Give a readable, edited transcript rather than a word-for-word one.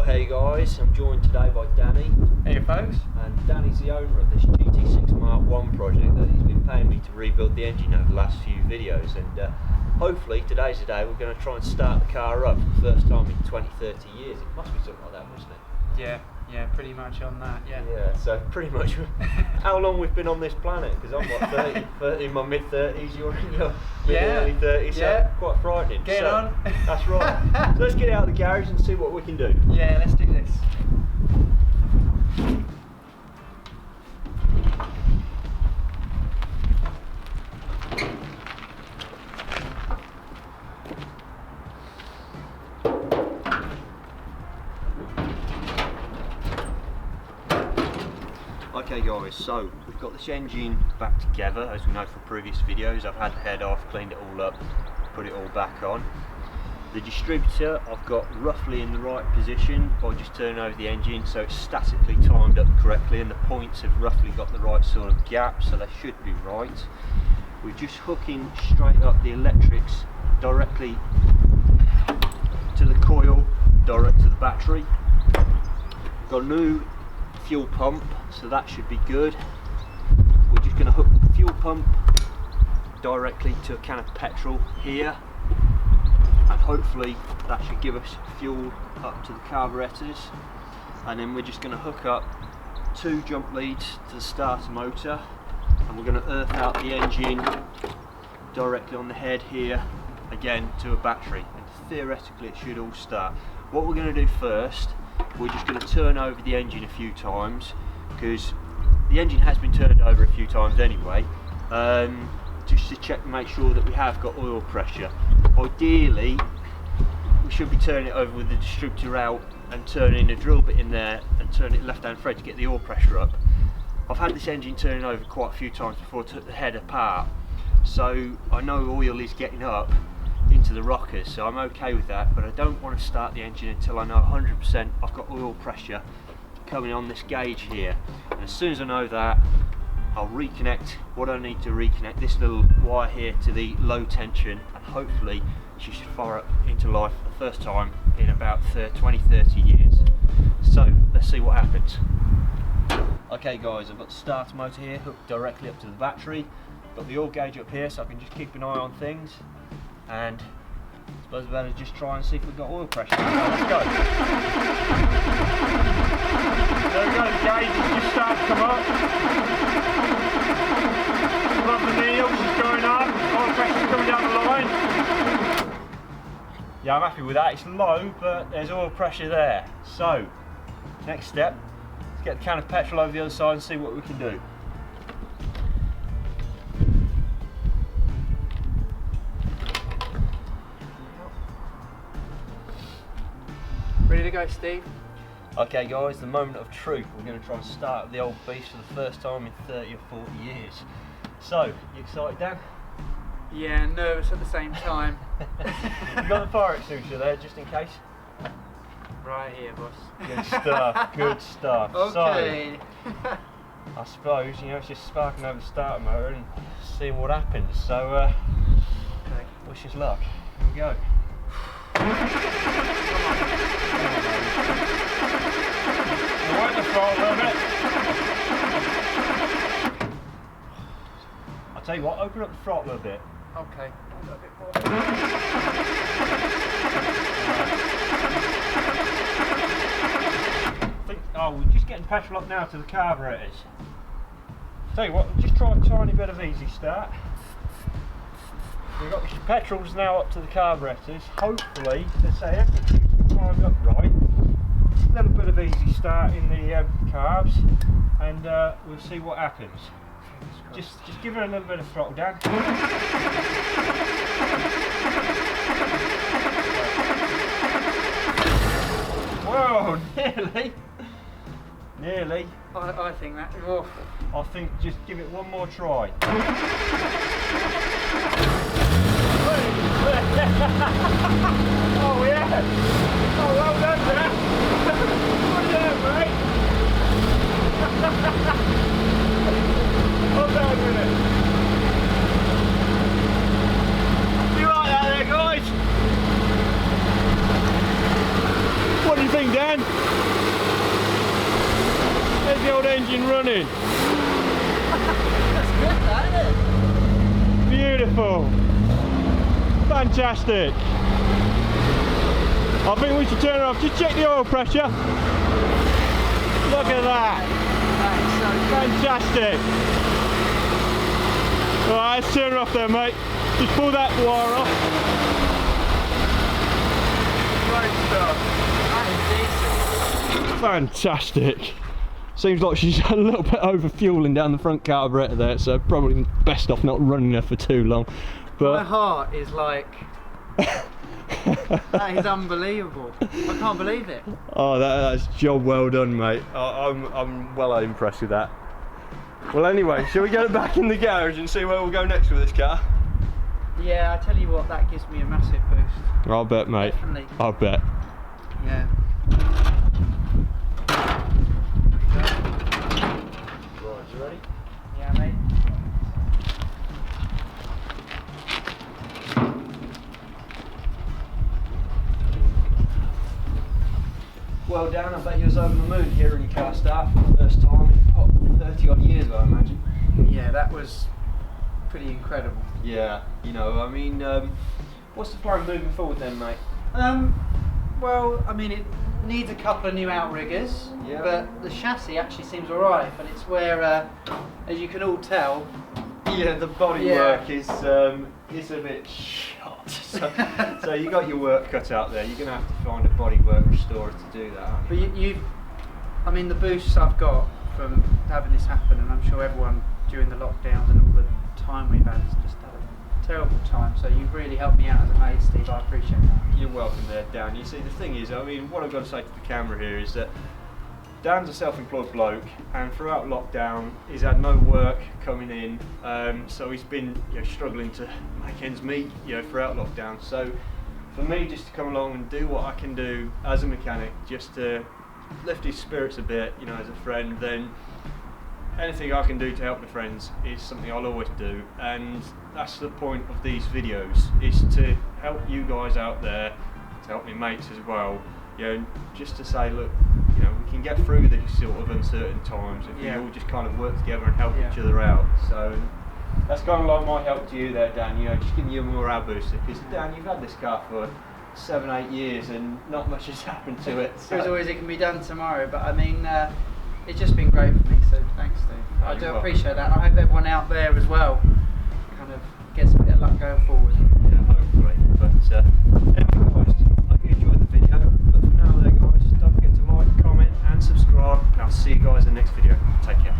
Hey guys, I'm joined today by Danny. Hey folks. And Danny's the owner of this GT6 Mark 1 project that he's been paying me to rebuild the engine over the last few videos, and hopefully today's the day we're going to try and start the car up for the first time in 20-30 years. It must be something like that, mustn't it? Yeah, pretty much on that, yeah. Yeah, so pretty much how long we've been on this planet, because I'm what, 30, in my mid-30s, you're in your mid-early 30s, so quite frightening. Get on. That's right. So let's get out of the garage and see what we can do. Yeah, let's do this. Okay guys, so we've got this engine back together, as we know from previous videos. I've had the head off, cleaned it all up, put it all back on. The distributor I've got roughly in the right position by just turning over the engine, so it's statically timed up correctly and the points have roughly got the right sort of gap, so they should be right. We're just hooking straight up the electrics directly to the coil, direct to the battery. Got a new fuel pump, so that should be good. We're just going to hook the fuel pump directly to a can of petrol here, and hopefully that should give us fuel up to the carburetors. And then we're just going to hook up 2 jump leads to the starter motor, and we're going to earth out the engine directly on the head here again to a battery, and theoretically it should all start. What we're going to do first, we're just going to turn over the engine a few times, because the engine has been turned over a few times anyway, just to check and make sure that we have got oil pressure. Ideally we should be turning it over with the distributor out and turning a drill bit in there and turn it left hand thread to get the oil pressure up. I've had this engine turning over quite a few times before I took the head apart, so I know oil is getting up into the rockers, so I'm okay with that, but I don't want to start the engine until I know 100% I've got oil pressure coming on this gauge here. And as soon as I know that, I'll reconnect what I need to reconnect, this little wire here to the low tension, and hopefully she should fire up into life for the first time in about 20-30 years. So let's see what happens. Okay guys, I've got the starter motor here hooked directly up to the battery, got the oil gauge up here so I can just keep an eye on things, and I suppose we better just try and see if we've got oil pressure. So let's go. There we go, the gauge has just started to come up. Above the needle, which is going up, oil pressure's coming down the line. Yeah, I'm happy with that. It's low, but there's oil pressure there. So, next step, let's get the can of petrol over the other side and see what we can do. Ready to go, Steve? Okay guys, the moment of truth. We're going to try and start the old beast for the first time in 30 or 40 years. So, you excited, Dan? Yeah, nervous at the same time. You got the fire extinguisher there, just in case? Right here, boss. Good stuff, good stuff. Okay. So, I suppose, you know, it's just sparking over the starter motor and seeing what happens. So, Okay. wish us luck. Here we go. Right the throttle a bit. I'll tell you what, open up the throttle a bit. Okay. We're just getting petrol up now to the carburetors. Tell you what, just try a tiny bit of easy start. We've got the petrols now up to the carburetors. Hopefully, let's say everything's timed up right. A little bit of easy start in the carbs, and we'll see what happens. Just give it a little bit of throttle down. Whoa, nearly. I think that. Oh. I think just give it one more try. Oh yeah! Oh, well done, Dan! Well done, mate! Well done with it! You like that there, guys? What do you think? think, Dan? There's the old engine running. That's good, that, isn't it? Beautiful. Fantastic. I think we should turn her off. Just check the oil pressure. Look at that. That is so good. Fantastic. Alright, let's turn her off there, mate. Just pull that wire off. Great stuff. That is decent. Fantastic. Seems like she's a little bit over fueling down the front carburettor there, so probably best off not running her for too long. But my heart is like... That is unbelievable. I can't believe it. oh, that's job well done, mate. I'm well impressed with that. Well, anyway, shall we get it back in the garage and see where we'll go next with this car? Yeah, I tell you what, that gives me a massive boost. I'll bet, mate. Definitely. I'll bet. Yeah. Right, you ready? Yeah, mate. Well, Dan, I bet you was over the moon hearing your car start for the first time in 30 odd years, I imagine. Yeah, that was pretty incredible. Yeah, you know, I mean, what's the plan moving forward then, mate? Well, I mean, it needs a couple of new outriggers, Yeah. but the chassis actually seems alright, but it's where, as you can all tell, Yeah, the bodywork is a bit shot. So you got your work cut out there. You're going to have to find a bodywork restorer to do that, aren't but you? I mean, the boosts I've got from having this happen, and I'm sure everyone during the lockdowns and all the time we've had has just had a terrible time, so you've really helped me out as a mate, Steve. I appreciate that. You're welcome there, Dan. You see, the thing is, I mean, what I've got to say to the camera here is that Dan's a self-employed bloke, and throughout lockdown he's had no work coming in, so he's been struggling to make ends meet throughout lockdown. So for me just to come along and do what I can do as a mechanic, just to lift his spirits a bit, as a friend, then anything I can do to help the friends is something I'll always do, and that's the point of these videos, is to help you guys out there, to help me mates as well, just to say, look, we can get through these sort of uncertain times if we all just kind of work together and help each other out. So that's kind of like my help to you there, Dan, just giving you a morale booster, because Dan, you've had this car for 7-8 years and not much has happened to it. So. There's always it can be done tomorrow, but I mean, it's just been great for me, so thanks, Steve. I do appreciate that, and I hope everyone out there as well kind of gets a bit of luck going forward. Yeah, hopefully. But anyway, guys, I hope you enjoyed the video. But for now, there, guys, don't forget to like, comment, and subscribe, and I'll see you guys in the next video. Take care.